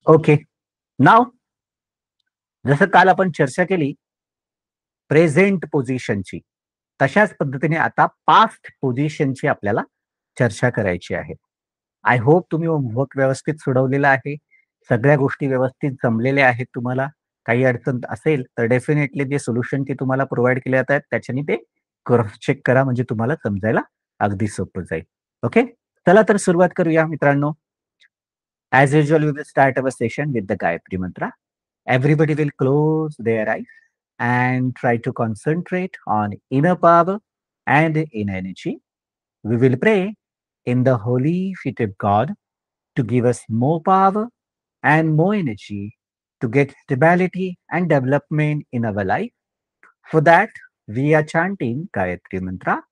Okay. नाव जसं काल आपण चर्चा केली प्रेझेंट पोझिशनची, तशाच पद्धतीने आता पास्ट पोझिशनची आपल्याला चर्चा करायची आहे. आय होप तुम्ही होमवर्क व्यवस्थित सोडवलेला आहे. सगळ्या गोष्टी व्यवस्थित जमलेल्या आहेत तुम्हाला. काही अडचण असेल तर डेफिनेटली जे सोल्युशन ते तुम्हाला प्रोव्हाईड केले जात आहेत त्याच्याने ते क्रॉस चेक करा म्हणजे तुम्हाला समजायला अगदी सोपं जाईल. ओके. चला तर सुरुवात करूया मित्रांनो. As usual, we will start our session with the Gayatri Mantra. Everybody will close their eyes and try to concentrate on inner power and inner energy. We will pray in the holy feet of God to give us more power and more energy to get stability and development in our life. For that, we are chanting Gayatri Mantra.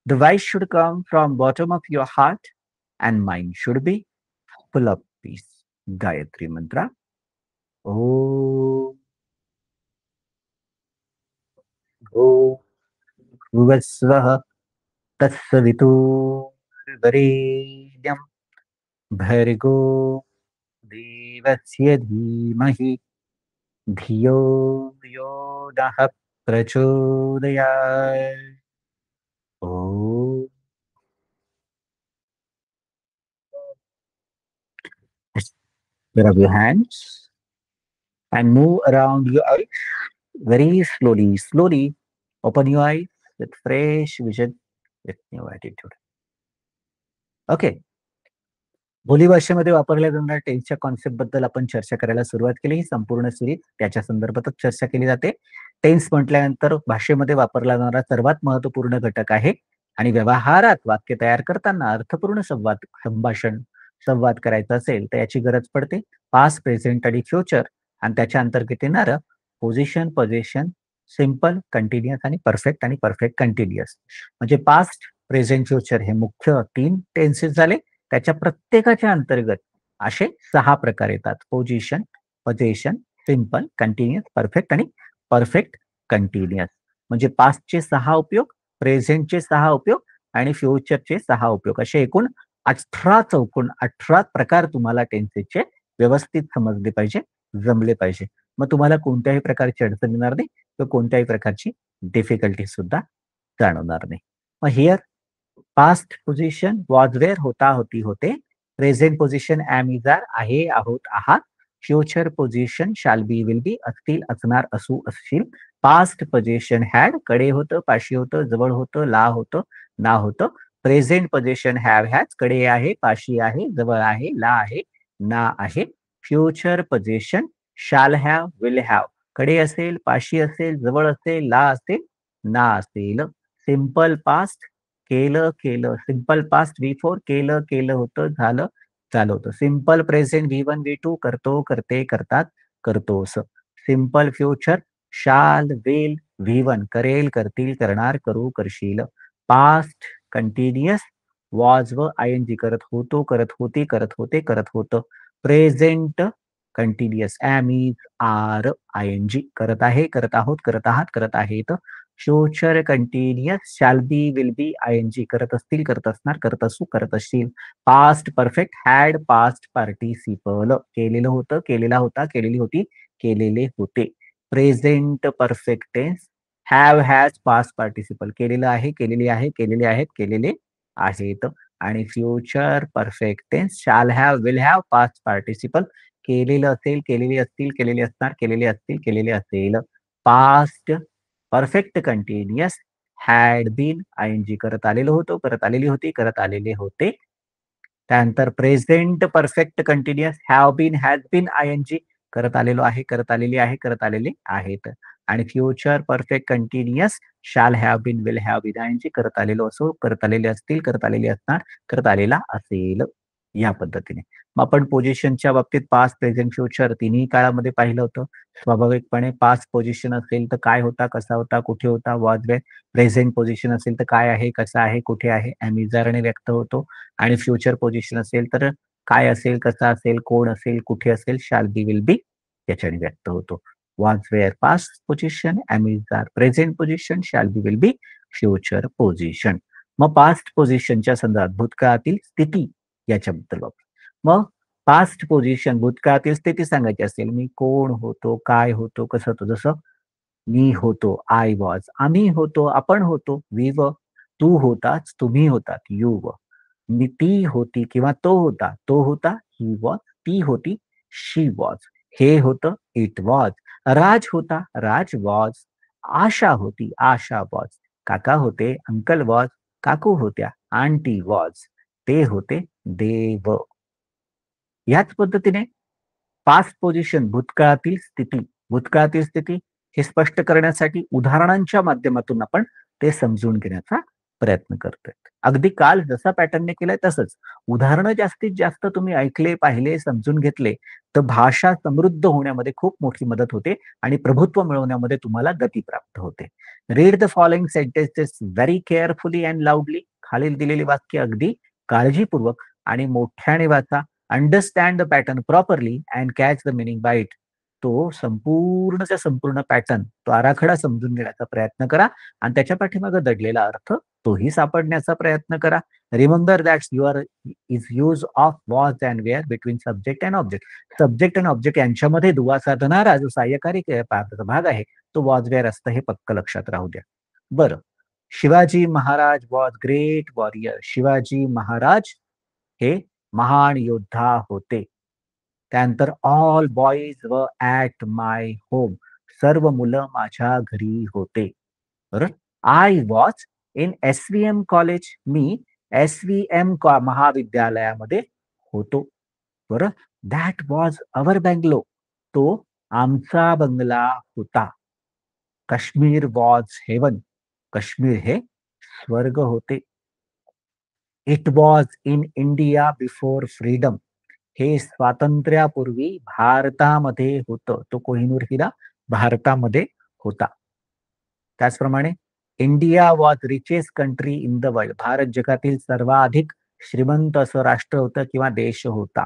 The voice should come from bottom of your heart and mind should be full of peace. Gayatri Mantra. ॐ भूर्भुवस्वः तत्सवितुर्वरेण्यं भर्गो देवस्य धीमहि धियो यो नः प्रचोदयात्. ॐ. Rub your hands and move around your eyes very slowly. Slowly open your eyes with fresh vision, with new attitude. Okay. बोलीभाषेमध्ये वापरल्या जाणाऱ्या टेन्सच्या कॉन्सेप्टबद्दल आपण चर्चा करायला सुरुवात केली. ही संपूर्ण सिरीज त्याच्या संदर्भातच चर्चा केली जाते. टेन्स म्हटल्यानंतर भाषेमध्ये वापरला जाणारा सर्वात महत्त्वपूर्ण घटक आहे आणि व्यवहारात वाक्य तयार करताना अर्थपूर्ण संवाद करायचा असेल तर याची गरज पडते. पास्ट, प्रेझेंट आणि फ्युचर आणि त्याच्या अंतर्गत येणारं पोझिशन, पोझिशन, सिंपल, कंटिन्युअस आणि परफेक्ट कंटिन्युअस. म्हणजे पास्ट, प्रेझेंट, फ्युचर हे मुख्य 3 टेन्सेस झाले. त्याच्या प्रत्येकाच्या अंतर्गत असे 6 प्रकार येतात. पोझिशन, पोझेशन, सिंपल, कंटिन्युअस, परफेक्ट आणि परफेक्ट कंटिन्युअस. म्हणजे पास्टचे 6 उपयोग, प्रेझेंटचे 6 उपयोग आणि फ्युचरचे 6 उपयोग. असे एकूण 18 प्रकार तुम्हाला टेन्सेसचे व्यवस्थित समजले पाहिजे, जमले पाहिजे. मग तुम्हाला कोणत्याही प्रकारची अडचण येणार नाही किंवा कोणत्याही प्रकारची डिफिकल्टी सुद्धा जाणवणार नाही. मग here past position was were होता होती होते. Present position am is are आहे आहोत आहात. Future position shall be will बी असतील असणार असू असशील. पास्ट पोझिशन हॅड कडे होतं पाशी होतं जवळ होतं ला होतं ना होतं. प्रेझेंट पोझिशन हॅव हॅज कडे आहे पाशी आहे जवळ आहे ला आहे ना आहे. Future position shall have will have कडे असेल पाशी असेल जवळ असेल ला असेल ना असेल. सिंपल पास्ट केलं, केलं. सिंपल पास्ट V4 केलं, केलं होतं, झालं, झालं होतं. सिंपल प्रेझेंट V1, V2 करतो, करते, करतात, करतोस. सिंपल फ्युचर शाल, विल, V1 करेल, करतील, करणार, करू, करशील. पास्ट कंटिन्युअस वॉज व ING करत होतो, करत होती, करत होते, करत होतं. Present continuous am, is, are, ING करत आहे, करत आहोत, करत आहात, करत आहेत. Future continuous shall be, will be, ING करत असतील, करत असणार, करत असू, करत असतील. Past perfect had, past participle केलेलं होतं, केलेला होता, केलेली होती, केलेले होते. Present perfect tense have, has, past participle केलेलं आहे, केलेली आहे, केलेले आहेत, केलेले आहेत. आणि future perfect tense shall have, will have, past participle केलेलं असेल, केलेले असतील, केलेले असणार, केलेले असतील, केलेले असेल. Past perfect continuous had been ING करत आलेलो होतो, करत आलेली होती, करत आलेले होते. त्यानंतर present perfect continuous have been, has been ING करत आलेलो आहे, करत आलेली आहे, करत आलेले आहेत. आणि future perfect continuous shall have been, will have been ING करत आलेलो असो, करत आलेले असतील, करत आलेले असणार, करत आलेला असेल. या पद्धतीने. मग आपण पोझिशनच्या बाबतीत पास्ट, प्रेझेंट, फ्युचर तिन्ही काळामध्ये पाहिलं होतं. स्वाभाविकपणे पास्ट पोझिशन असेल तर काय होता, कसा होता, कुठे होता, वॉज वेअर. प्रेझेंट पोझिशन असेल तर काय आहे, कसा आहे, कुठे आहे, ॲम इज आर ने व्यक्त होतो. आणि फ्युचर पोझिशन असेल तर काय असेल, कसा असेल, कोण असेल, कुठे असेल, शाल बी, विल बी याच्याने व्यक्त होतो. Was were past position, am is are present position, shall be, will be future position. मग पास्ट पोझिशनच्या संदर्भात भूतकाळातील स्थिती याच्याबद्दल बघू. मग पास्ट पोझिशन भूतकाळातील स्थिती सांगायची असेल, मी कोण होतो, काय होतो, कसं होतो. जसं मी होतो, आय वॉज. आम्ही होतो, आपण होतो, वी वर. तू होतास, तुम्ही होतात, यू वर. मी ती होती किंवा तो होता, तो होता, ही वॉज. ती होती, शी वॉज. हे होतं, इट वॉज. राज होता, राज वॉज. आशा होती, आशा वॉज. काका होते, अंकल वॉज. काकू होत्या, आंटी वॉज. ते होते, दे वर. ह्याच पद्धतीने पास्ट पोझिशन भूतकाळातील स्थिती हे स्पष्ट करण्यासाठी उदाहरणांच्या माध्यमातून आपण ते समजून घेण्याचा प्रयत्न करतोय. अगदी काल जसा पॅटर्नने केलाय तसंच. उदाहरणं जास्तीत जास्त तुम्ही ऐकले, पाहिले, समजून घेतले, तर भाषा समृद्ध होण्यामध्ये खूप मोठी मदत होते आणि प्रभुत्व मिळवण्यामध्ये तुम्हाला गती प्राप्त होते. Read the following sentences very carefully and loudly. खालील दिलेली वाक्य अगदी काळजीपूर्वक आणि मोठ्याने वाचा. Understand the pattern properly and catch the meaning by it. तो संपूर्णच्या संपूर्ण पॅटर्न, तो आराखडा समजून घेण्याचा प्रयत्न करा आणि त्याच्या पाठीमागे दडलेला अर्थ तोही सापडण्याचा प्रयत्न करा. Remember that your is use of was and were between subject and object. Subject आणि ऑब्जेक्ट यांच्यामध्ये दुवा साधणारा जो सहाय्यकारी भाग आहे तो वॉज वेअर असतं, हे पक्क लक्षात राहू द्या. बरं, Shivaji Maharaj was great warrior. Shivaji Maharaj हे महान योद्धा होते. त्यानंतर ऑल बॉईज व ॲट माय होम. सर्व मुलं माझ्या घरी होते. बरोबर. I was in S-V-M college. Me S-V-M महाविद्यालयामध्ये होतो. बरं. That was our bungalow. तो आमचा बंगला होता. Kashmir was haven. काश्मीर हे स्वर्ग होते. It was in India before freedom. हे स्वातंत्र्यापूर्वी भारतामध्ये होतं. तो कोहिनूर हिरा भारतामध्ये होता. त्याचप्रमाणे India was richest country in the world. Bharat जगातील सर्वाधिक श्रीमंत असं राष्ट्र होतं किंवा देश होता.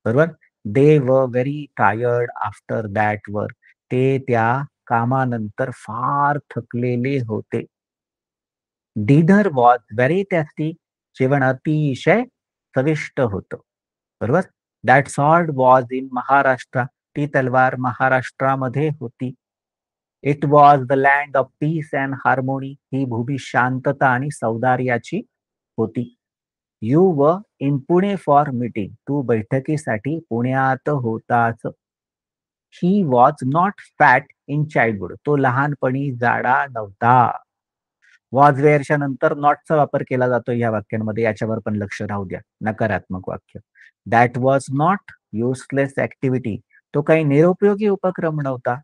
बरोबर. They were very tired after that work. ते त्या कामानंतर फार थकलेले होते. Dinner was very tasty. जेवण अतिशय चविष्ट होतं. बरोबर. That sword was in Maharashtra. ती तलवार महाराष्ट्रामध्ये होती. It was the land of peace and harmony. ही भूमी शांतता आणि सौंदर्याची होती. You were in Pune for meeting. तू बैठकीसाठी पुण्यात होताच. He was not fat in childhood. तो लहानपणी जाडा नव्हता. वॉज वेअरच्या नंतर नॉटचा वापर केला जातो या वाक्यांमध्ये, याच्यावर पण लक्ष राहू द्या. नकारात्मक वाक्य. That was not useless activity. तो काही निरुपयोगी उपक्रम नव्हता.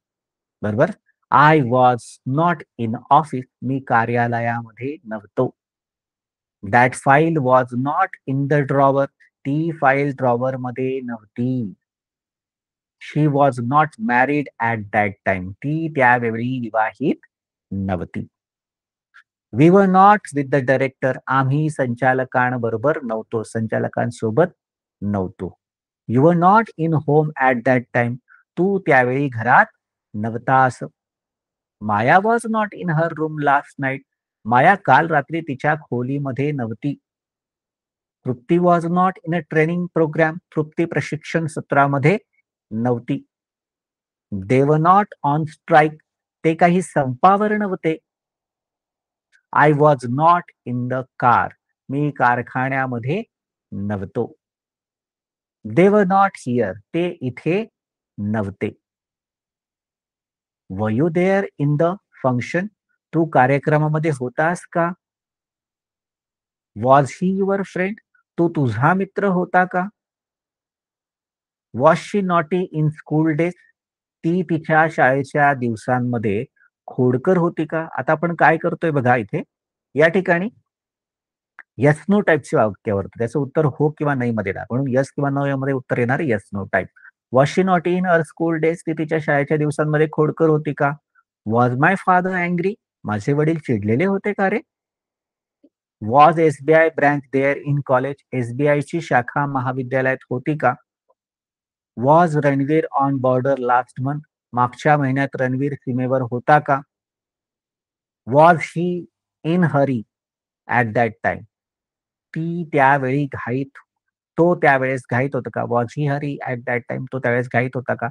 बरोबर. I was not in office. मी कार्यालयामध्ये नव्हतो. That file was not in the drawer. ती फाईल ड्रॉवर मध्ये नव्हती. She was not married at that time. ती त्यावेळी विवाहित नव्हती. We were not with the director. आम्ही संचालकांबरोबर नव्हतो, संचालकांसोबत नव्हतो. You were not in home at that time. तू त्यावेळी घरात नव्हतास. Maya was not in her room last night. Maya काल रात्री तिच्या खोलीमध्ये नव्हती. Trupti was not in a training program. Trupti प्रशिक्षण सत्रामध्ये नव्हती. दे वर नॉट ऑन स्ट्राईक. ते काही संपावर नव्हते. I was not in the car. मी कारखान्यामध्ये नव्हतो. दे वर नॉट हिअर. ते इथे नव्हते. Were you there in the function. तू कार्यक्रमामध्ये होतास का? Was he your friend. तो तुझा मित्र होता का? Was she naughty in school days. ती तिच्या शाळेच्या दिवसांमध्ये खोडकर होती का? आता आपण काय करतोय बघा इथे, या ठिकाणी येस नो टाईपचे वाक्यावरती त्याचं उत्तर हो किंवा नाही मध्ये द्या. म्हणून येस किंवा नो यामध्ये उत्तर येणार yes no type. Was she not in her school days. ती तिच्या शाळेच्या दिवसांमध्ये खोडकर होती का? Was my father angry. माझे वडील चिडलेले होते का रे? Was SBI branch there in college. SBI ची शाखा महाविद्यालयात होती का? Was Ranveer on border last month. मागच्या महिन्यात रणवीर सीमेवर होता का? Was he in hurry at that time. ती त्यावेळी घाईत तो त्यावेळेस घाईत होता का? Was he Hari at that time? तो त्यावेळेस घाईत होता का?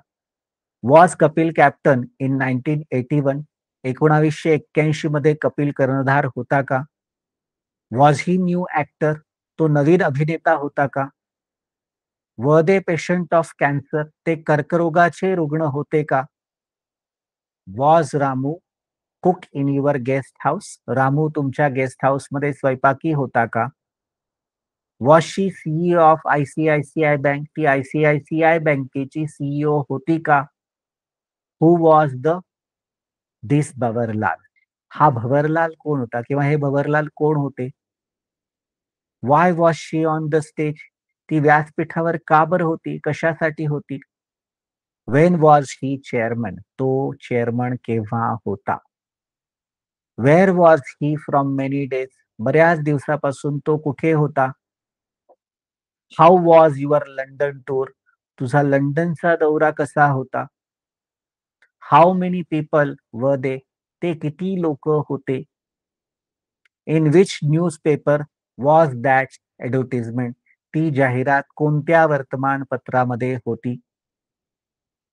Was Kapil captain in 1981? 1981 मध्ये कपिल कर्णधार होता का? Was he new actor? तो नवीन अभिनेता होता का? Were they patient of cancer? ते कर्करोगाचे रुग्ण होते का? Was Ramu cook in your guest house? Ramu तुमच्या गेस्ट हाऊसमध्ये स्वयंपाकी होता का? Was she CEO of ICICI bank? ती आयसीआयसीआय बँकेची सीईओ होती का? Who was the this Bhanwarlal? हा भवरलाल कोण होता किंवा हे भवरलाल कोण होते? Why was she on the stage? ती व्यासपीठावर का बरं होती? कशासाठी होती? When was he chairman? तो चेअरमन केव्हा होता? Where was he from many days? बऱ्याच दिवसापासून तो कुठे होता? How was your London tour? तुझा लंडनचा दौरा कसा होता? हाऊ मेनी पीपल वर दे? ते किती लोक होते? In which newspaper was that advertisement? ती जाहिरात कोणत्या वर्तमानपत्रामध्ये होती?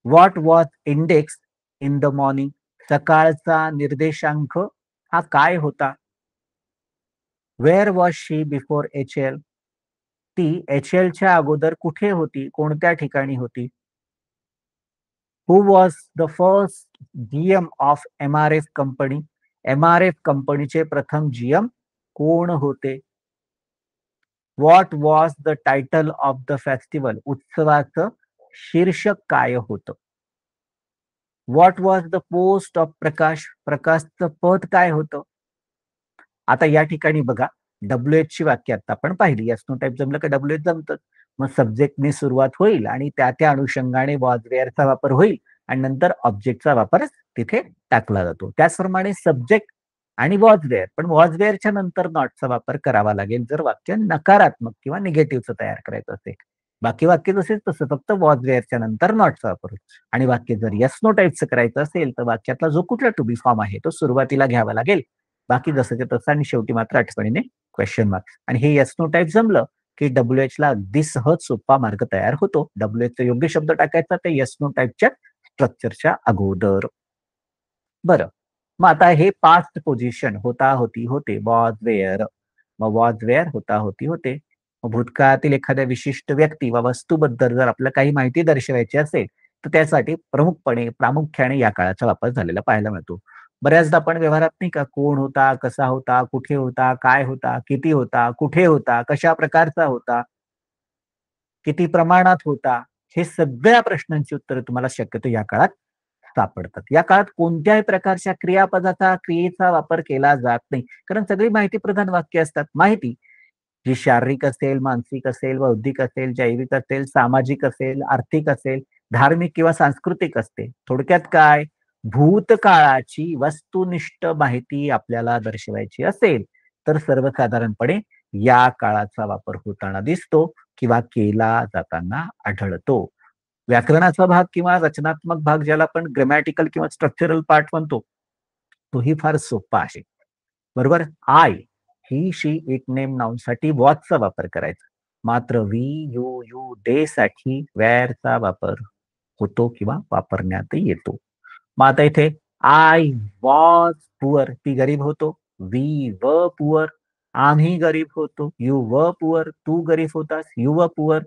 What was index in the morning? सकाळचा निर्देशांक हा काय होता? Where was she before H L? ती एच-एलच्या अगोदर कुठे होती? कोणत्या ठिकाणी होती? Who was the first GM of MRF company? MRF कंपनीचे प्रथम जीएम कोण होते? What was the title of the festival? उत्सवाचं शीर्षक काय होतं? What was the post of प्रकाश? प्रकाशचं पद काय होतं? आता या ठिकाणी बघा, डब्ल्यू-एच ची वाक्य आता आपण पाहिली. येस नो टाइप जमलं का डब्ल्यू-एच जमतं. मग सब्जेक्टने सुरुवात होईल आणि त्या अनुषंगाने वॉज वेअरचा वापर होईल आणि नंतर ऑब्जेक्टचा वापर तिथे टाकला जातो. त्याचप्रमाणे सब्जेक्ट आणि वॉज वेअर, पण वॉज वेअरच्या नंतर नॉटचा वापर करावा लागेल जर वाक्य नकारात्मक किंवा निगेटिव्हचं तयार करायचं असेल. बाकी वाक्य जसेच तसं, फक्त वॉज वेअरच्या नंतर नॉटचा वापर होईल. आणि वाक्य जर येस नो टाइपचं करायचं असेल तर वाक्यातला जो कुठला टू बी फॉर्म आहे तो सुरुवातीला घ्यावा लागेल. बाकी जसंच्या तसं आणि शेवटी मात्र आठवणीने क्वेश्चन मार्क. आणि हे येस नो टाइप जमलं की डब्ल्यू-एच ला अगदी सहज सोपा मार्ग तयार होतो. डब्ल्यू-एच चा योग्य शब्द टाकायचा ते येस नो टाइपच्या स्ट्रक्चरच्या अगोदर. बरं. मग आता हे पास्ट पोझिशन होता, होती, होते, वॉज, वेअर. मग वॉज, वेअर, होता, होती, होते. मग भूतकाळातील एखाद्या विशिष्ट व्यक्ती वा वस्तूबद्दल जर आपल्याला काही माहिती दर्शवायची असेल, तर त्यासाठी प्रामुख्याने या काळाचा वापर झालेला पाहायला मिळतो. बऱ्याचदा आपण व्यवहारात नाही का कोण होता, कसा होता, कुठे होता, काय होता, किती होता, कुठे होता, कशा प्रकारचा होता, किती प्रमाणात होता, हे सगळ्या प्रश्नांची उत्तरं तुम्हाला शक्यतो या काळात सापडतात. या काळात कोणत्याही प्रकारच्या क्रियेचा वापर केला जात नाही. कारण सगळी माहितीप्रधान वाक्य असतात. माहिती जी शारीरिक असेल, मानसिक असेल, बौद्धिक असेल, जैविक असेल, सामाजिक असेल, आर्थिक असेल, धार्मिक किंवा सांस्कृतिक असते. थोडक्यात काय? भूतकाळाची वस्तुनिष्ठ माहिती आपल्याला दर्शवायची असेल, तर सर्वसाधारणपणे या काळाचा वापर होताना दिसतो किंवा केला जाताना आढळतो. व्याकरणाचा भाग किंवा रचनात्मक भाग ज्याला आपण ग्रामॅटिकल किंवा स्ट्रक्चरल पार्ट म्हणतो, तोही फार सोपा आहे. बरोबर? I, he, she, it, name, noun साठी वॉचचा वापर करायचा. मात्र वी, यू, दे साठी वेअरचा वापर होतो किंवा वापरण्यात येतो. मग आता इथे आय वॉज पुअर, ती गरीब होतो. वी व पुअर, आम्ही गरीब होतो. यू व पुअर, तू गरीब होतास. यू व पुअर,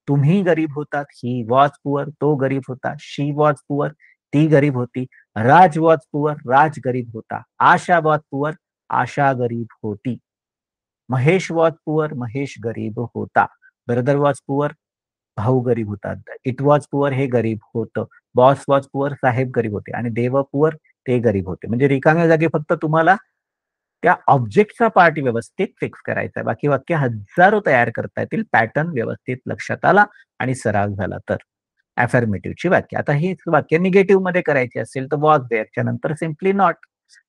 तुम्ही गरीब होतात. ही वॉज पुअर, तो गरीब होता. शी वॉज पुअर, ती गरीब होती. राज वॉज पुअर, राज गरीब होता. आशा वॉज पुअर, आशा गरीब होती. महेश वॉज पुअर, महेश गरीब होता. ब्रदर वॉज पुअर, भाऊ गरीब होता. इट वॉज पुअर, हे गरीब होतं. बॉस वॉज पुअर, साहेब गरीब होते. आणि दे वर पुअर, ते गरीब होते. म्हणजे रिकाम्या जागी फक्त तुम्हाला त्या ऑब्जेक्टचा पार्ट व्यवस्थित फिक्स करायचा आहे. बाकी वाक्य हजारो तयार करता येतील. पॅटर्न व्यवस्थित लक्षात आला आणि सराव झाला तर. अफर्मेटिव्हची वाक्य. आता ही वाक्य निगेटिव्ह मध्ये करायची असेल तर वॉज देअरच्या नंतर simply not.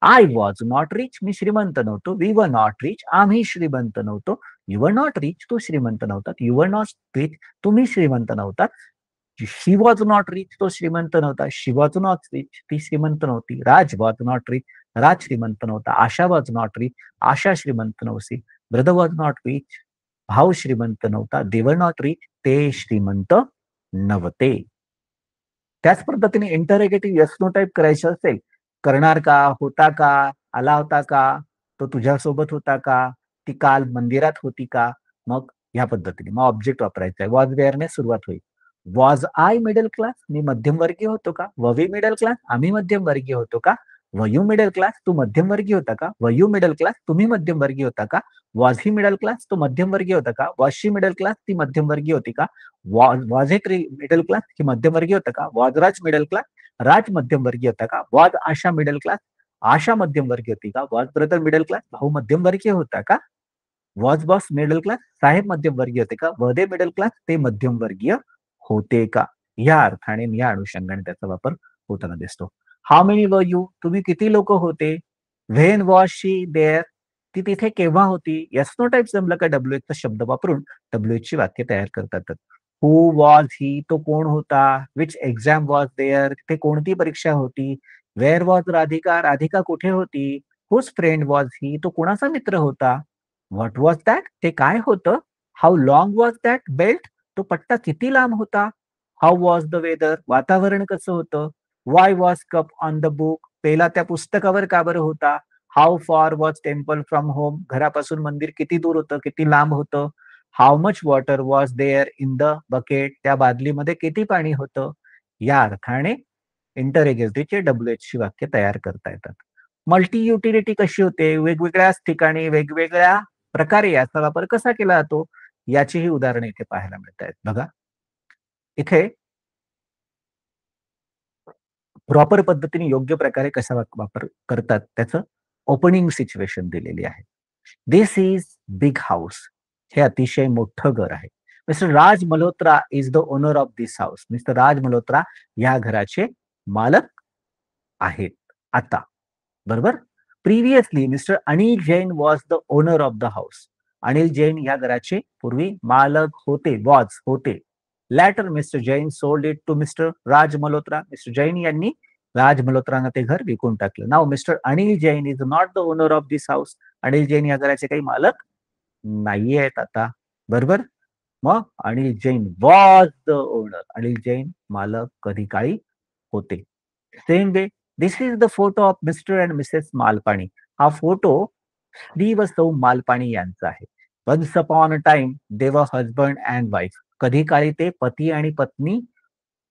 I was not rich, मी श्रीमंत नव्हतो. वी वर नॉट रिच, आम्ही श्रीमंत नव्हतो. यू वर नॉट रिच, तो श्रीमंत नव्हता. यू वर नॉट रिच, तुम्ही श्रीमंत नव्हता. शी वॉज नॉट रिच, तो श्रीमंत नव्हता. शी वॉज नॉट रिच, ती श्रीमंत नव्हती. राज वॉज नॉट रिच, राज श्रीमंत नव्हता. आशा वॉज नॉट रिच, आशा श्रीमंत नव्हती. ब्रदर वॉज नॉट रिच, भाऊ श्रीमंत नव्हता. दे वर नॉट रिच. ते श्रीमंत नव्हते. त्याच पद्धतीने इंटरोगेटिव्ह येस नो टाइप करायचं असेल, करणार का? होता का? आला होता का? तो तुझ्यासोबत होता का? ती काल मंदिरात होती का? मग ह्या पद्धतीने मग ऑब्जेक्ट वापरायचा आहे. वॉज वेअरने सुरुवात होईल. Was I middle class? मी मध्यमवर्गीय होतो का? Were we middle class? आम्ही मध्यमवर्गीय होतो का? Were you middle class? तू मध्यमवर्गीय होता का? Were you middle class? तुम्ही मध्यमवर्गीय होता का? Was he middle class? तो मध्यमवर्गीय होता का? Was she middle class? ती मध्यमवर्गीय होती का? Was it middle class? की मध्यमवर्गीय होता का? Was Raj middle class? Raj मध्यमवर्गीय होता का? Was Asha middle class? Asha मध्यमवर्गीय होती का? Was brother middle class? भाऊ मध्यमवर्गीय होता का? Was boss middle class? साहेब मध्यमवर्गीय होते का? Were they middle class? ते मध्यमवर्गीय होते का? या अर्थाने या अनुषंगाने त्याचा वापर होताना दिसतो. How many were you? तुम्ही किती लोक होते? When was she there? ती तिथे केव्हा होती? येस नो टाइप जमलं का डब्ल्यू चा शब्द वापरून डब्ल्यू ची वाक्य तयार करतात. Who was he? तो कोण होता? Which exam was there? तिथे कोणती परीक्षा होती? Where was Radhika? राधिका कुठे होती? Whose friend was he? तो कोणाचा मित्र होता? What was that? ते काय होतं? How long was that belt? तो पट्टा किती लांब होता? How was the weather? वातावरण कसं होतं? Why was cup on the book? पेला त्या पुस्तकावर का बरं होता? How far was temple from home? घरापासून मंदिर किती दूर होतं? किती लांब होतं? How much water was there in the bucket? त्या बादलीमध्ये किती पाणी होतं? या अर्थाने इंटररोगेटिव्हचे डब्ल्यूएच ची वाक्य तयार करता येतात. मल्टी युटिलिटी कशी होते? वेगवेगळ्याच ठिकाणी वेगवेगळ्या प्रकारे याचा वापर कसा केला जातो? याचीही उदाहरणे इथे पाहायला मिळत आहेत. बघा, इथे प्रॉपर पद्धतीने योग्य प्रकारे कसा वापर करतात त्याचं ओपनिंग सिच्युएशन दिलेली आहे. This is big house. हे अतिशय मोठं घर आहे. Mister Raj Malhotra is the owner of this house. Mister Raj Malhotra या घराचे मालक आहेत आता. बरोबर. Previously mister Anil Jain was the owner of the house. Anil Jain या घराचे पूर्वी मालक होते. वॉज होते. Later mister Jain sold it to mister Raj Malhotra. Mister Jain यांनी राज मल्होत्रांना ते घर विकून टाकलं. नाव mister Anil Jain is not the owner of this house. Anil Jain या घराचे काही मालक नाहीये आहेत आता. बरोबर. मग Anil Jain was the owner. Anil Jain मालक कधी काळी होते. Same way this is the photo of mister and Mrs Malpani. हा फोटो श्री व सौ मालपाणी यांचा आहे. वन्स अपॉन अ टाइम दे वर हजबंड अँड वाईफ. कधी काळी ते पती आणि पत्नी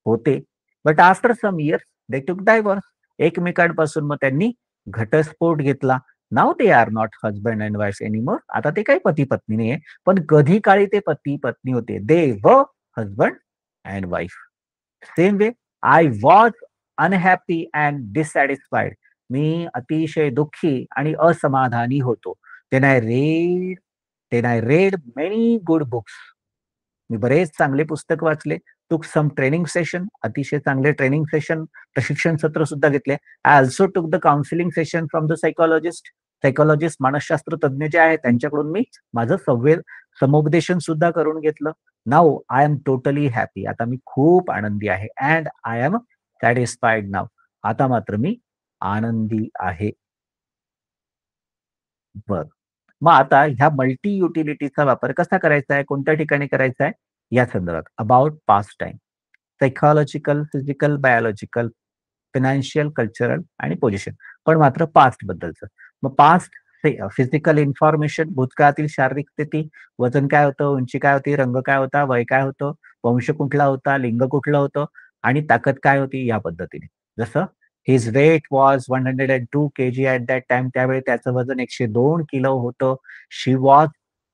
होते. But after some years they took divorce. एकमेकांपासून मग त्यांनी घटस्फोट घेतला. Now they are not husband and wife anymore. आता ते काही पती पत्नी नाहीये, पण कधी काळी ते पती पत्नी होते. They were husband and wife. Same way I was unhappy and dissatisfied. मी अतिशय दुःखी आणि असमाधानी होतो. Then I read many good books. मी बरेच चांगले पुस्तक वाचले. टूक सम ट्रेनिंग सेशन. अतिशय चांगले ट्रेनिंग सेशन प्रशिक्षण सत्र सुद्धा घेतले. I also took the counselling session from the psychologist. Psychologist मानसशास्त्र तज्ञ जे आहेत त्यांच्याकडून मी माझं समुपदेशन सुद्धा करून घेतलं. Now I am totally happy. आता मी खूप आनंदी आहे. And I am satisfied now. आता मात्र मी आनंदी आहे. बर. मग आता ह्या मल्टी युटिलिटीचा वापर कसा करायचा आहे? कोणत्या ठिकाणी करायचा आहे? या संदर्भात about past time. Psychological, physical, biological, financial, cultural आणि पोझिशन. पण मात्र पास्ट बद्दलचं. मग पास्ट फिजिकल इन्फॉर्मेशन, भूतकाळातील शारीरिक स्थिती, वजन काय होतं, उंची काय होती, रंग काय होता, वय काय होतं, वंश कुठला होता, लिंग कुठलं होतं आणि ताकद काय होती या पद्धतीने. जसं his weight was 102 kg at that time. त्यावेळी त्याचं वजन 102 किलो होतं. She was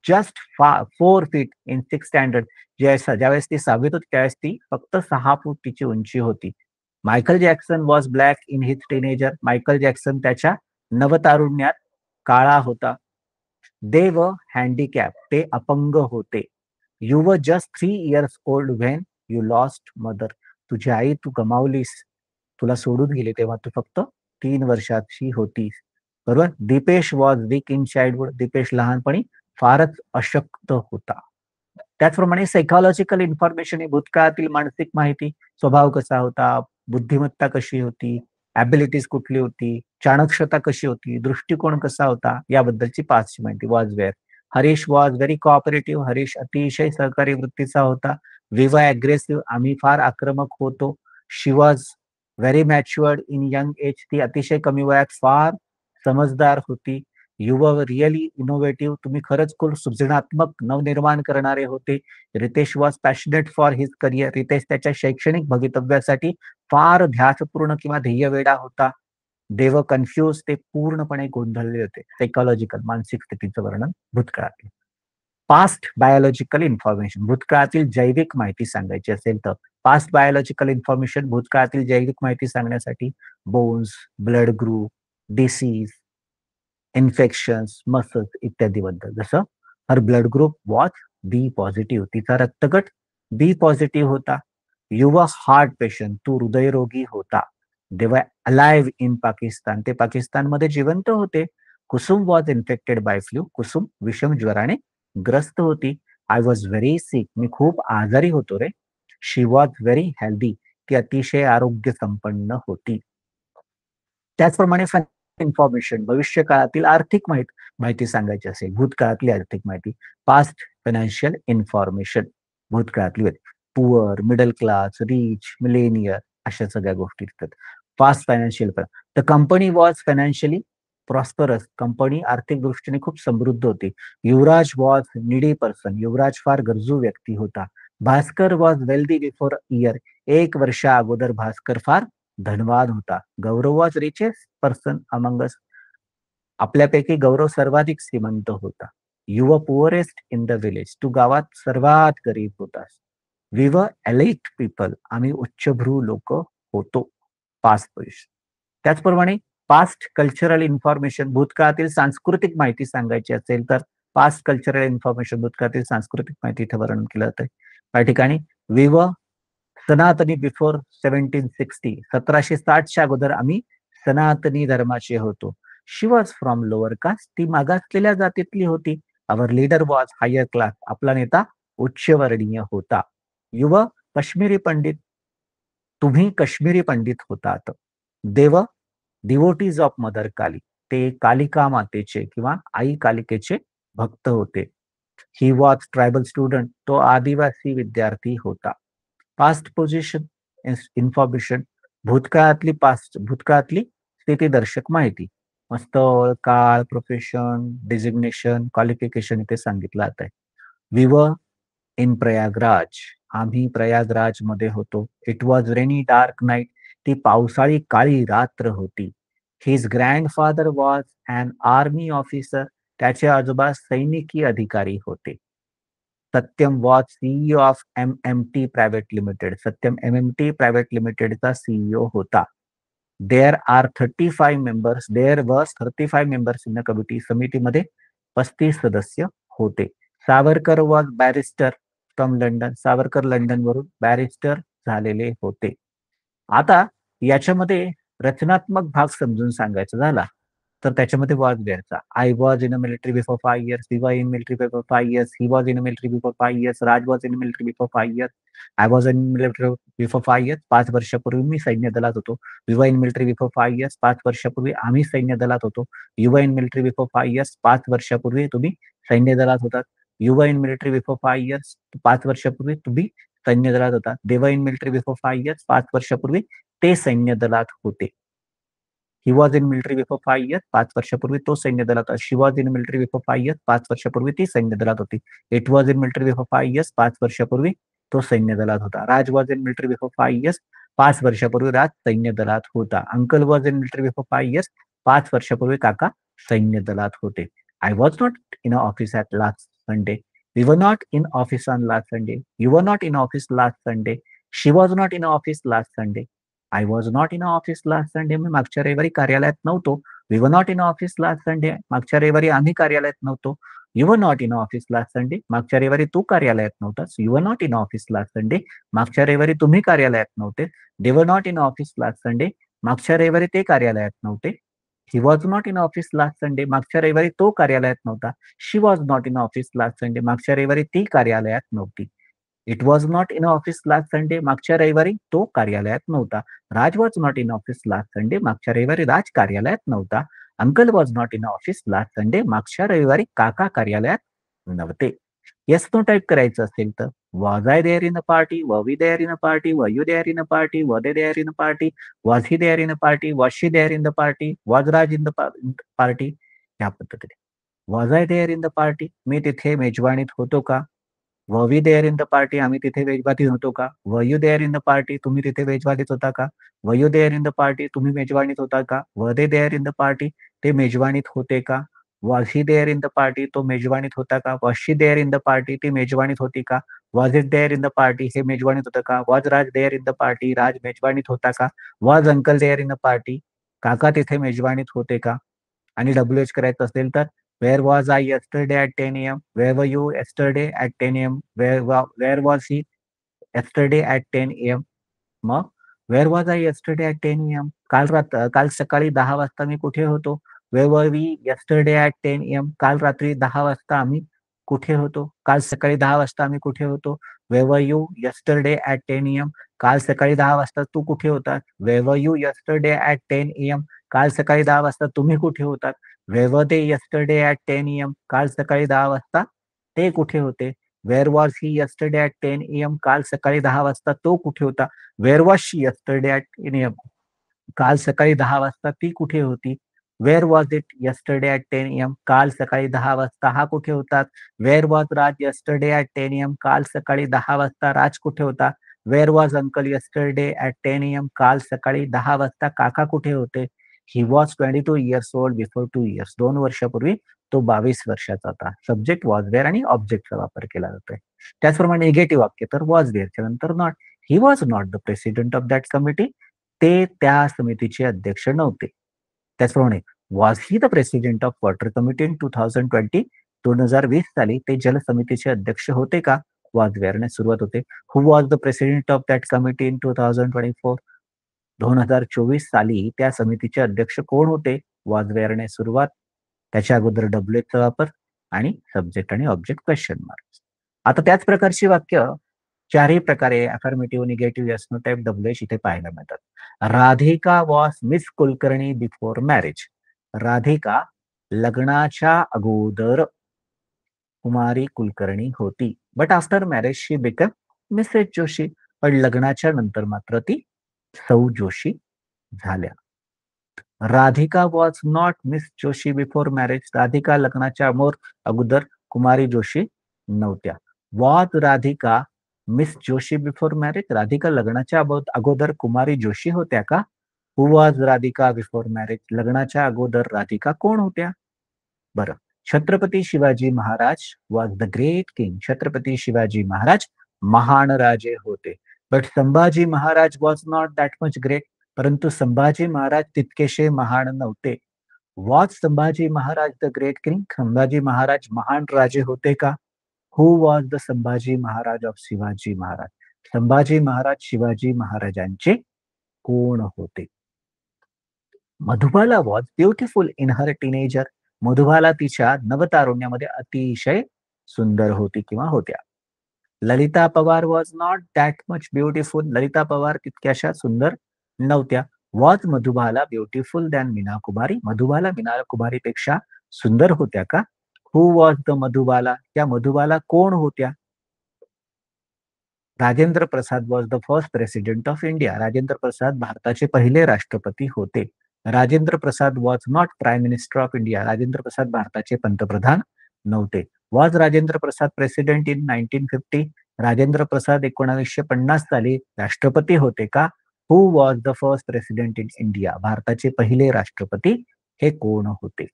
just 4 feet in 6 standard. ज्यावेळेस ती 6वीत होती त्यावेळेस ती फक्त 6 फूट तिची उंची होती. Michael Jackson was black in his teenager. Michael Jackson त्याच्या नवतारुण्यात काळा होता. दे वर हँडिकॅप. ते अपंग होते. You were just 3 years old when you lost mother. तुझी आई तू गमावलीस, तुला सोडून गेली तेव्हा तू फक्त 3 वर्षाची होतीस. बरोबर. Deepesh was weak in childhood. Deepesh लहानपणी फारच अशक्त होता. त्याचप्रमाणे सायकॉलॉजिकल इन्फॉर्मेशन ही भूतकाळातील मानसिक माहिती, स्वभाव कसा होता, बुद्धिमत्ता कशी होती, ॲबिलिटीज कुठली होती, चाणक्षता कशी होती, दृष्टिकोन कसा होता याबद्दलची पास्टची माहिती. Was were. Harish was very cooperative. Harish अतिशय सहकारी वृत्तीचा होता. We were aggressive. आम्ही फार आक्रमक होतो. She was very matured in young age. ती अतिशय कमी वयात फार समजदार होती. यू वर रिअली इनोव्हेटिव्ह. तुम्ही खरंच खूप सृजनात्मक नवनिर्माण करणारे होते. Ritesh was passionate for his career. Ritesh त्याच्या शैक्षणिक भवितव्यासाठी फार ध्यासपूर्ण किंवा ध्येयवेडा होता. दे वर कन्फ्युज. ते पूर्णपणे गोंधळले होते. सायकॉलॉजिकल मानसिक स्थितीचं वर्णन भूतकाळातील. Past biological information. भूतकाळातील जैविक माहिती सांगायची असेल तर पास्ट बायोलॉजिकल इन्फॉर्मेशन. भूतकाळातील जैविक माहिती सांगण्यासाठी bones, blood group, disease, infections, muscles इत्यादी बद्दल. जसं her blood group was B positive. तिचा रक्तगट बी पॉझिटिव्ह होता. You were heart patient. तू हृदयरोगी होता. दे वर अलाइव्ह इन पाकिस्तान. ते पाकिस्तानमध्ये जिवंत होते. Kusum was infected by flu. Kusum विषम ज्वराने ग्रस्त होती. आय वॉज व्हेरी सिक. मी खूप आजारी होतो रे. शी वॉज व्हेरी हेल्दी. ती अतिशय आरोग्य संपन्न होती. त्याचप्रमाणे इन्फॉर्मेशन. भविष्य काळातील आर्थिक माहिती सांगायची असेल. भूतकाळातली आर्थिक माहिती. Past financial information. भूतकाळातली poor, middle class, rich, millionaire अशा सगळ्या गोष्टी असतात. Fast financial. The company was financially prosperous. Company आर्थिक दृष्टीने खूप समृद्ध होती. Yuvraj was needy person. Yuvraj फार गरजू व्यक्ती होता. Bhaskar was wealthy before year. एक वर्षा अगोदर भास्कर फार धनवान होता. Gaurav was richest person among us. आपल्यापैकी गौरव सर्वाधिक श्रीमंत होता. You were poorest in the village. तू गावात सर्वात गरीब होतास. We were elite people. आम्ही उच्चभ्रू लोक होतो. Past position. त्याचप्रमाणे पास्ट कल्चरल इन्फॉर्मेशन. भूतकाळातील सांस्कृतिक माहिती सांगायची असेल तर पास्ट कल्चरल इन्फॉर्मेशन. भूतकाळातील सांस्कृतिक माहिती इथे वर्णन केलं जातं. या ठिकाणी वी वर सनातनी बिफोर 1760. 1760च्या अगोदर आम्ही सनातनी धर्माचे होतो. She was from lower caste. ती मागासलेल्या जातीतली होती. Our leader was higher class. आपला नेता उच्चवर्णीय होता. युव काश्मीरी पंडित. तुम्ही काश्मीरी पंडित होतात. They were devotees of mother Kali. ते कालिका मातेचे किंवा आई कालिकेचे भक्त होते. He was tribal student. तो आदिवासी विद्यार्थी होता. Past position information. भूतकाळातली स्थितीदर्शक माहिती. स्थळ, काळ, प्रोफेशन, डिजिग्नेशन, क्वालिफिकेशन इथे सांगितलं जात आहे. We were in Prayagraj. आम्ही प्रयागराज मध्ये होतो. It was rainy dark night. ती पावसाळी काळी रात्र होती. His grandfather was an army officer. त्याचे आजोबा सैनिकी अधिकारी होते. Satyam was CEO of MMT private limited. Satyam MMT private लिमिटेडचा सीईओ होता. There are 35 members. There was 35 members in the committee. समितीमध्ये 35 सदस्य होते. Savarkar was barrister from London. Savarkar London वरून बॅरिस्टर झालेले होते. आता याच्यामध्ये रचनात्मक भाग समजून सांगायचा झाला तर त्याच्यामध्ये वॉज द्यायचा. I was in a military before 5 years. We were in military before 5 years. He was in a military before 5 years. Raj was in military before 5 years. I was in military before 5 years. 5 वर्षापूर्वी मी सैन्य दलात होतो. We were in military before 5 years. 5 वर्षापूर्वी आम्ही सैन्य दलात होतो. You were in military before 5 years. 5 वर्षापूर्वी तुम्ही सैन्य दलात होतात. You were in military before 5 years. 5 वर्षापूर्वी तुम्ही सैन्य दलात होता. दे वर इन मिलिटरी बिफोर 5 years. 5 वर्षापूर्वी ते सैन्य दलात होते. He was in military before 5 years. 5 वर्षापूर्वी तो सैन्य दलात. She was in military before 5 years. 5 वर्षापूर्वी ती सैन्य दलात होती. It was in military before 5 years. 5 वर्षापूर्वी तो सैन्य दलात होता. Raj was in military before 5 years. 5 वर्षापूर्वी राज सैन्य दलात होता. Uncle was in military before 5 years. 5 वर्षापूर्वी काका सैन्य दलात होते. I was not in office at last Sunday. We were not in office on last Sunday. You were not in office last Sunday. She was not in office last Sunday. I was not in office last Sunday. मी मागच्या रविवारी कार्यालयात नव्हतो. We were not in office last Sunday. मागच्या रविवारी आम्ही कार्यालयात नव्हतो. You were not in office last Sunday. मागच्या रविवारी तू कार्यालयात नव्हतास. You were not in office last Sunday. मागच्या रविवारी तुम्ही कार्यालयात नव्हते. They were not in office last Sunday. मागच्या रविवारी ते कार्यालयात नव्हते. He was not in office last Sunday. मागच्या रविवारी तो कार्यालयात नव्हता. She was not in office last Sunday. मागच्या रविवारी ती कार्यालयात नव्हती. It was not in office last Sunday. मागच्या रविवारी तो कार्यालयात नव्हता. Raj was not in office last Sunday. मागच्या रविवारी राज कार्यालयात नव्हता. Uncle was not in office last Sunday. मागच्या रविवारी काका कार्यालयात नव्हते. येस नो टाइप करायचं असेल तर was I there in a party, were we there in a party, were you there in a party, were they there in a party, was he there in a party, was she there in the party, was Raj in the party, या पद्धतीने. Was I there in the party, मी तिथे मेजवानीत होतो का? Were we there in the party, आम्ही तिथे मेजवानीत होतो का? Were you there in the party, तुम्ही तिथे मेजवानीत होता का? Were you there in the party, तुम्ही मेजवानीत होता का? Were they there in the party, ते मेजवानीत होते का? Was he there in the party, तो मेजवानीत होता का? Was she there in the party, ती मेजवानीत होती का? Was it there in the party, हे मेजवानीत होतं का? Was Raj there in the party, Raj मेजवानीत होता का? Was uncle there in the party, काका तिथे मेजवानीत होते का? आणि डब्ल्यू-एच करायचं असेल तर where was I yesterday at 10 AM? Where were you yesterday at 10 AM? Where was he yesterday at 10 AM? मग where was I yesterday at 10 AM? काल सकाळी 10 वाजता मी कुठे होतो? Wear were we yesterday at 10 AM? काल रात्री 10 वाजता आम्ही कुठे होतो? काल सकाळी 10 वाजता आम्ही कुठे होतो? Wear were you yesterday at 10 AM? काल सकाळी 10 वाजता तू कुठे होतास? Wear were you yesterday at 10 AM? काल सकाळी 10 वाजता तुम्ही कुठे होतात? वेअर वर दे येस्टरडे ॲट 10 AM? काल सकाळी 10 वाजता ते कुठे होते? Where was he yesterday at 10 AM? काल सकाळी 10 वाजता तो कुठे होता? Where was she yesterday at 10 AM? काल सकाळी 10 वाजता ती कुठे होती? Where was it yesterday at 10 AM? काल सकाळी 10 वाजता हा कुठे होता? Where was Raj yesterday at 10 AM? काल सकाळी 10 वाजता राज कुठे होता? Where was uncle yesterday at 10 AM? काल सकाळी 10 वाजता काका कुठे होते? He was 22 years old before 2 years. 2 वर्षापूर्वी तो 22 वर्षाचा होता. सब्जेक्ट वॉज देअर आणि ऑब्जेक्टचा वापर केला जातोय. त्याचप्रमाणे निगेटिव्ह वाक्य तर वॉज देअरच्या नंतर not. He was not the president of that committee. ते त्या समितीचे अध्यक्ष नव्हते. त्याचप्रमाणे was he the president of water committee in 2020? 2020 साली ते जल समितीचे अध्यक्ष होते का? वॉज वेअरने सुरुवात होते. हू was the president of that committee in 2024? 2024 साली त्या समितीचे अध्यक्ष कोण होते? वॉज वेअरने सुरुवात. त्याच्या अगोदर डब्ल्यूएचचा वापर आणि सब्जेक्ट आणि ऑब्जेक्ट क्वेश्चन मार्क. आता त्याच प्रकारची वाक्य चारही प्रकारे affirmative, negative, yes no type, W H इथे पाहायला मिळतात. Radhika was Miss Kulkarni before marriage. Radhika लग्नाच्या अगोदर कुमारी कुलकर्णी होती. But after marriage she become Mrs Joshi. पण लग्नाच्या नंतर मात्र ती सौ जोशी झाल्या. Radhika was not Miss Joshi before marriage. Radhika लग्नाच्या अगोदर कुमारी जोशी नव्हत्या. Was Radhika Miss Joshi before marriage. Radhika लग्नाच्या अगोदर कुमारी जोशी होत्या का? Who was Radhika before marriage. लग्नाच्या अगोदर राधिका कोण होत्या? बरं. Chhatrapati Shivaji Maharaj was the great king. Chhatrapati Shivaji Maharaj महान राजे होते. But Sambhaji Maharaj was not that much great. परंतु संभाजी महाराज तितकेसे महान नव्हते. Was Sambhaji Maharaj the great king. Sambhaji Maharaj महान राजे होते का? Who was the Sambhaji Maharaj of Shivaji Maharaj. Sambhaji Maharaj Shivaji महाराजांचे कोण होते? Madhubala was beautiful in her teenager. Madhubala तिच्या नवतारुण्यामध्ये अतिशय सुंदर होती किंवा होत्या. Lalita Pawar was not that much beautiful. Lalita Pawar तितक्याशा सुंदर नव्हत्या. Was Madhubala beautiful than Meena Kumari. Madhubala Meena कुमारीपेक्षा सुंदर होत्या का? Who was the Madhubala. त्या मधुबाला कोण होत्या? Rajendra Prasad was the first president of India. Rajendra Prasad भारताचे पहिले राष्ट्रपती होते. Rajendra Prasad was not prime minister of India. Rajendra Prasad भारताचे पंतप्रधान नव्हते. Was Rajendra Prasad president in 1950? Rajendra Prasad 1950 साली राष्ट्रपती होते का? Who was the first president in India? भारताचे पहिले राष्ट्रपती हे कोण होते?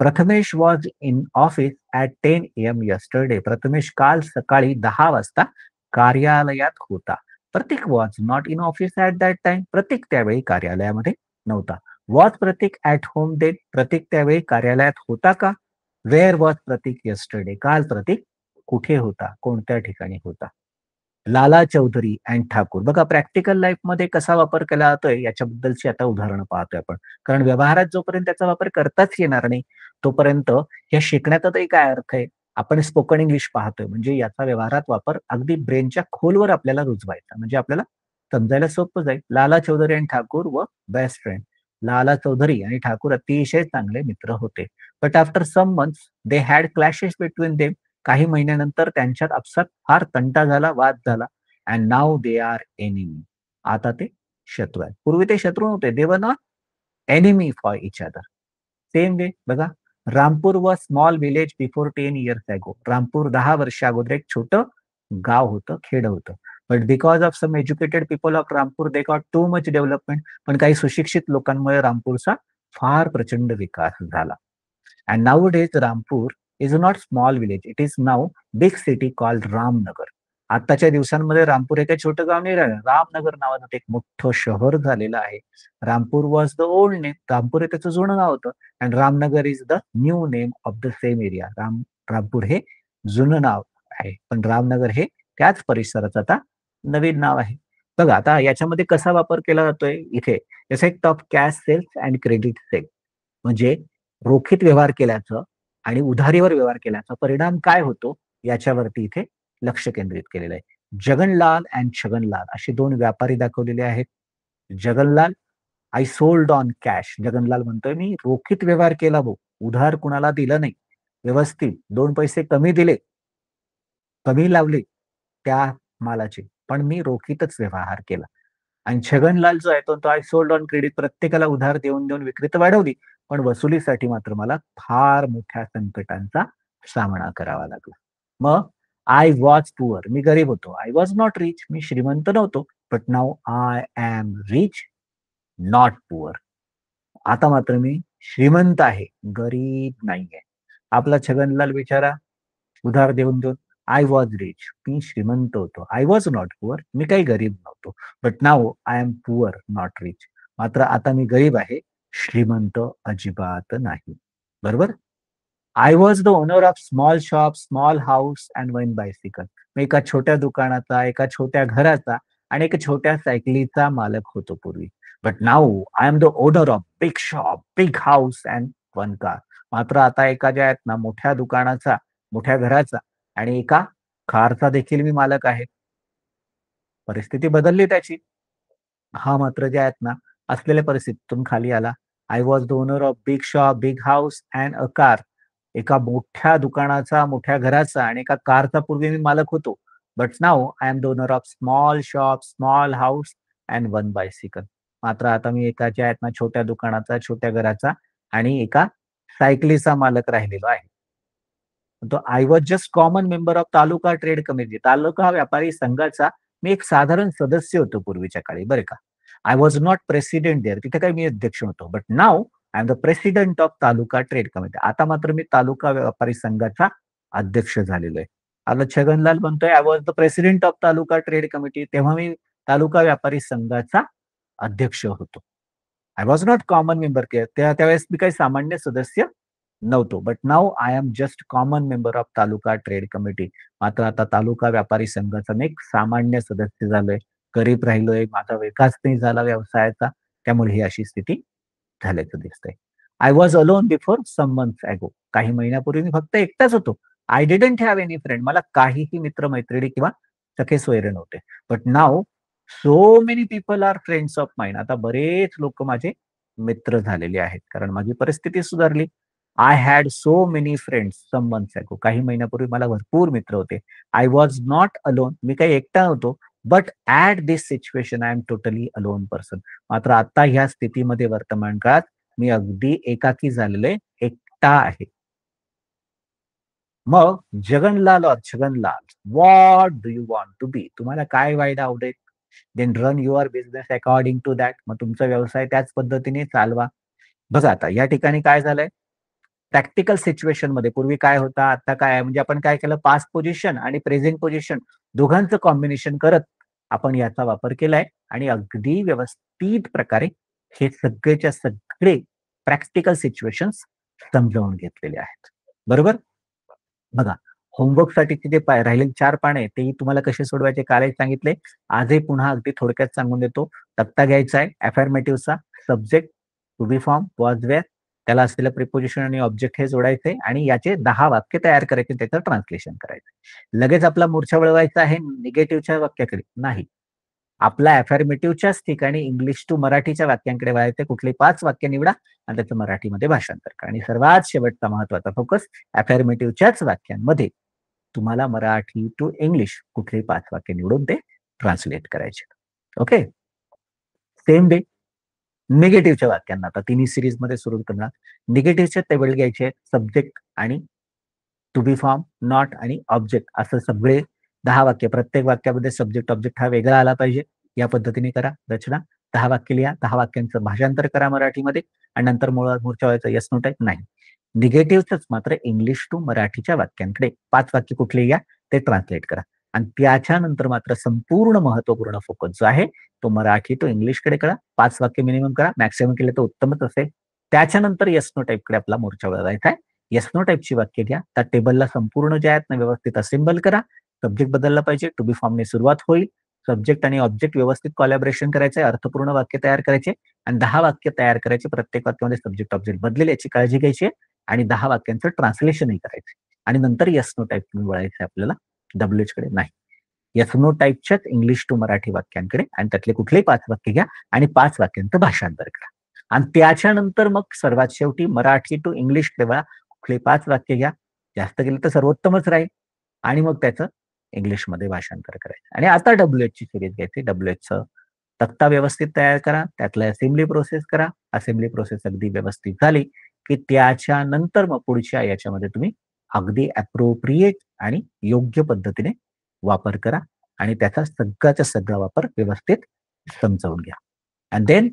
Prathamesh was in office at 10 AM yesterday. Prathamesh काल सकाळी 10 वाजता कार्यालयात होता. Prateek was not in office at that time. Prateek त्यावेळी कार्यालयामध्ये नव्हता. Was Prateek at home then. Prateek त्यावेळी कार्यालयात होता का? Where was Prateek yesterday. काल प्रतीक कुठे होता? कोणत्या ठिकाणी होता? लाला चौधरी अँड ठाकूर. बघा प्रॅक्टिकल लाईफमध्ये कसा वापर केला जातोय याच्याबद्दलची आता उदाहरणं पाहतोय आपण. कारण व्यवहारात जोपर्यंत त्याचा वापर करताच येणार नाही, तोपर्यंत हे शिकण्याचाही काय अर्थ आहे? आपण स्पोकन इंग्लिश पाहतोय म्हणजे याचा व्यवहारात वापर अगदी ब्रेनच्या खोलवर आपल्याला रुजवायचा. म्हणजे आपल्याला समजायला सोपं जाईल. लाला चौधरी अँड ठाकूर व बेस्ट फ्रेंड. लाला चौधरी आणि ठाकूर अतिशय चांगले मित्र होते. But after some months they had clashes between them. काही महिन्यानंतर त्यांच्यात आपसात फार तंटा झाला, वाद झाला. And now they are enemy. आता ते शत्रू आहेत. पूर्वी ते शत्रू नव्हते. They were not enemy for each other. Same way बघा, रामपूर व small village before 10 years ago. Rampur 10 वर्ष अगोदर एक छोटं गाव होतं, खेड होतं. But because of some educated people of Rampur they got too much development. पण काही सुशिक्षित लोकांमुळे रामपूरचा फार प्रचंड विकास झाला. And now days Rampur is not small village. It is now big city called Ramnagar. आताच्या दिवसांमध्ये रामपूर हे काही छोटं गाव नाही राहिलं. रामनगर नावाचं ते एक मोठं शहर झालेलं आहे. Rampur was the old name. Rampur हे त्याचं जुनं नाव होतं. And Ramnagar is the new name of the same area. Rampur हे जुनं नाव आहे, पण रामनगर हे त्याच परिसराचं आता नवीन नाव आहे. बघा आता याच्यामध्ये कसा वापर केला जातोय इथे, effect of cash sales and credit sale. म्हणजे रोखीत व्यवहार केल्याचं आणि उधारीवर व्यवहार केल्याचा परिणाम काय होतो याच्यावरती इथे लक्ष केंद्रित केलेलं आहे. जगनलाल अँड छगनलाल असे दोन व्यापारी दाखवलेले आहेत. Jaganlal, I sold on cash. Jaganlal म्हणतोय मी रोखीत व्यवहार केला भाऊ, उधार कुणाला दिलं नाही, व्यवस्थित 2 पैसे कमी दिले, कमी लावले त्या मालाचे, पण मी रोखीतच व्यवहार केला. आणि छगनलाल जो आहे तो आय सोल्ड ऑन क्रेडिट. प्रत्येकाला उधार देऊन देऊन विक्री तर वाढवली, पण वसुलीसाठी मात्र मला फार मोठ्या संकटांचा सामना करावा लागला. मग आय वॉज पुअर. मी गरीब होतो. I was not rich. मी श्रीमंत नव्हतो. But now I am rich, not poor. आता मात्र मी श्रीमंत आहे, गरीब नाहीये. आपला छगनलाल बिचारा उधार देऊन देऊन आय वॉज रिच. मी श्रीमंत होतो. I was not poor. मी काही गरीब नव्हतो. But now I am poor not rich. मात्र आता मी गरीब आहे, श्रीमंत अजिबात नाही. बरोबर. I was the owner of small shop, small house and one bicycle. मी एका छोट्या दुकानाचा, एका छोट्या घराचा आणि एका छोट्या सायकलीचा मालक होतो पूर्वी. But now I am the owner of big shop, big house and one car. मात्र आता एका ज्या आहेत ना मोठ्या दुकानाचा, मोठ्या घराचा आणि एका कारचा देखील मी मालक आहे. परिस्थिती बदलली त्याची. हा मात्र जे आहेत ना, असलेल्या परिस्थितीतून खाली आला. I was the owner of big shop, big house and a car. एका मोठ्या दुकानाचा, मोठ्या घराचा आणि एका कारचा पूर्वी मी मालक होतो. But now I am the owner of small shop, small house and one bicycle. मात्र आता मी एका ज्या आहेत ना छोट्या दुकानाचा, छोट्या घराचा आणि एका सायकलीचा मालक राहिलेलो आहे. तो I was just common member of taluka trade committee. Taluka व्यापारी संघाचा मी एक साधारण सदस्य होतो पूर्वीच्या काळी बरं का. I was not president there. तिथे काही मी अध्यक्ष होतो. But now I am the president of taluka trade committee. आता मात्र मी तालुका व्यापारी संघाचा अध्यक्ष झालेलो आहे. आता छगनलाल म्हणतोय I was the president of taluka trade committee. तेव्हा मी तालुका व्यापारी संघाचा अध्यक्ष होतो. I was not common member. त्यावेळेस मी काही सामान्य सदस्य नव्हतो. But now I am just common member of taluka trade committee. मात्र आता तालुका व्यापारी संघाचा मी एक सामान्य सदस्य झालोय. गरीब राहिलोय. माझा विकास नाही झाला व्यवसायाचा. त्यामुळे ही अशी स्थिती झाल्याचं दिसतंय. I was alone before some months ago. काही महिन्यापूर्वी मी फक्त एकटाच होतो. I didn't have any friend. मला काहीही मित्र मैत्रिणी किंवा सखे सोयरे नव्हते. But now so many people are friends of mine. आता बरेच लोक माझे मित्र झालेले आहेत, कारण माझी परिस्थिती सुधारली. I had so many friends some months ago. काही महिन्यापूर्वी मला भरपूर मित्र होते. I was not alone. मी काही एकटा नव्हतो. But at this situation I am totally alone person. मात्र आता ह्या स्थितीमध्ये वर्तमान काळात मी अगदी एकाकी झालेलो आहे, एकटा आहे. मग जगनलाल और Chhaganlal, what do you want to be? तुम्हाला काय व्हायला आवडेल? Then run your business according to that. मग तुमचा व्यवसाय त्याच पद्धतीने चालवा. बघा आता या ठिकाणी काय झालंय, प्रॅक्टिकल सिच्युएशन मध्ये पूर्वी काय होतं, आता काय आहे, म्हणजे आपण काय केलं, पास्ट पोझिशन आणि प्रेझेंट पोझिशन दोघांचं कॉम्बिनेशन करत आपण याचा वापर केलाय आणि अगदी व्यवस्थित प्रकारे हे सगळेच्या सगळे प्रॅक्टिकल सिच्युएशन्स समजावून घेतलेले आहेत. बरोबर. बघा, होमवर्कसाठीचे जे राहिलेले 4 पान आहेत, तेही तुम्हाला कसे सोडवायचे कालही सांगितले. आजही पुन्हा अगदी थोडक्यात सांगून देतो. तक्ता घ्यायचा आहे अफर्मेटिव्हचा. Subject, to be form, was where, त्याला असलेलं प्रिपोजिशन आणि ऑब्जेक्ट हे जोडायचे आणि याचे 10 वाक्य तयार करायचे, त्याचं ट्रान्सलेशन करायचं. लगेच आपला मोर्चा वळवायचा आहे निगेटिव्हच्या वाक्याकडे नाही. आपला अफर्मेटिव्हच्याच ठिकाणी इंग्लिश टू मराठीच्या वाक्यांकडे वळायचे. कुठली 5 वाक्य निवडा आणि त्याचं मराठीमध्ये भाषांतर करा. आणि सर्वात शेवटचा महत्वाचा फोकस अफर्मेटिव्हच्याच वाक्यांमध्ये तुम्हाला मराठी टू इंग्लिश कुठली 5 वाक्य निवडून ते ट्रान्सलेट करायचे. ओके. सेम वे निगेटिव्हच्या वाक्यांना आता तिन्ही सिरीज मध्ये सुरू करणार. निगेटिव्हचे टेबल घ्यायचे, सब्जेक्ट आणि टू बी फॉर्म, नॉट आणि ऑब्जेक्ट असं सगळे 10 वाक्य. प्रत्येक वाक्यामध्ये सब्जेक्ट ऑब्जेक्ट हा वेगळा आला पाहिजे. या पद्धतीने करा रचना. 10 वाक्य लिहा, 10 वाक्यांचं भाषांतर करा मराठीमध्ये आणि नंतर मूळच्या व्हायचं येस नो टाईप नाही. निगेटिव्हच मात्र इंग्लिश टू मराठीच्या वाक्यांकडे 5 वाक्य कुठले घ्या ते ट्रान्सलेट करा. आणि त्याच्यानंतर मात्र संपूर्ण महत्वपूर्ण फोकस जो आहे तो मराठी टू इंग्लिशकडे करा. 5 वाक्य मिनिमम करा. मॅक्सिमम केले तर उत्तमच असेल. त्याच्यानंतर येस नो टाईपकडे आपला मोर्चा वळवायचा आहे. येस नो टाईपची वाक्य घ्या. त्या टेबलला संपूर्ण जे आहेत ना व्यवस्थित असेंबल करा. सब्जेक्ट बदलला पाहिजे. टू बी फॉर्मने सुरुवात होईल. सब्जेक्ट आणि ऑब्जेक्ट व्यवस्थित कोलॅबोरेशन करायचं आहे. अर्थपूर्ण वाक्य तयार करायचे आणि 10 वाक्य तयार करायचे. प्रत्येक वाक्यामध्ये सब्जेक्ट ऑब्जेक्ट बदलेल याची काळजी घ्यायची आणि 10 वाक्यांचं ट्रान्सलेशनही करायचं आणि नंतर येस नो टाईप तुम्ही वळायचं आपल्याला डब्ल्यूएच कडे नाही. येस नो टाईपच्याच इंग्लिश टू मराठी वाक्यांकडे आणि त्यातले कुठलेही 5 वाक्य घ्या आणि 5 वाक्यांचं भाषांतर करा. आणि त्याच्यानंतर मग सर्वात शेवटी मराठी टू इंग्लिश वळा. कुठले 5 वाक्य घ्या. जास्त केलं तर सर्वोत्तमच राहील आणि मग त्याचं इंग्लिशमध्ये भाषांतर करायचं. आणि आता डब्ल्यूएचची सिरीज घ्यायची. डब्ल्यूएचचं तक्ता व्यवस्थित तयार करा. त्यातलं असेंब्ली प्रोसेस करा. असेंब्ली प्रोसेस अगदी व्यवस्थित झाली की त्याच्यानंतर मग पुढच्या याच्यामध्ये तुम्ही अगदी अप्रोप्रिएट आणि योग्य पद्धतीने वापर करा आणि त्याचा सगळ्याचा सगळा वापर व्यवस्थित समजावून घ्या. And then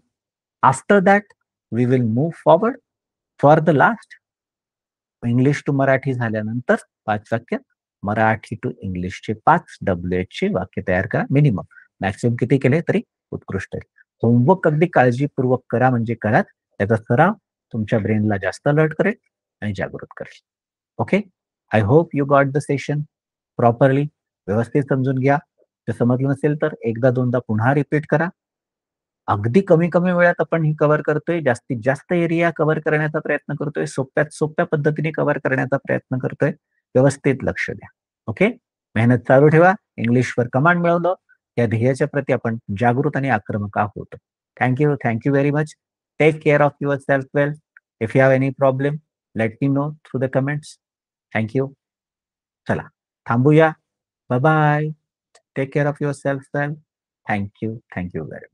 after that we will move forward for the last. English to Marathi झाल्यानंतर 5 वाक्य, मराठी टू इंग्लिशचे 5 डब्ल्यूएचचे वाक्य तयार करा मिनिमम. मॅक्सिमम किती केले तरी उत्कृष्ट आहे. होमवर्क अगदी काळजीपूर्वक करा म्हणजे कराच. त्याचा सराव तुमच्या ब्रेनला जास्त अलर्ट करेल आणि जागृत करेल. Okay. I hope you got the session properly. व्यवस्थित समजून घ्या. जर समजलं नसेल तर एकदा दोनदा पुन्हा रिपीट करा. अगदी कमी कमी वेळात आपण ही कव्हर करतोय. जास्तीत जास्त एरिया कव्हर करण्याचा प्रयत्न करतोय. सोप्यात सोप्या पद्धतीने कव्हर करण्याचा प्रयत्न करतोय. व्यवस्थित लक्ष द्या. ओके. मेहनत चालू ठेवा. इंग्लिशवर कमांड मिळवलं. या ध्येयाच्या प्रती आपण जागृत आणि आक्रमक आहोत. Thank you. Thank you very much. Take care of your self well. If you have any problem let me know through the comments. Thank you. चला थांबूया. Bye bye. Take care of your self well. Thank you. Thank you very much.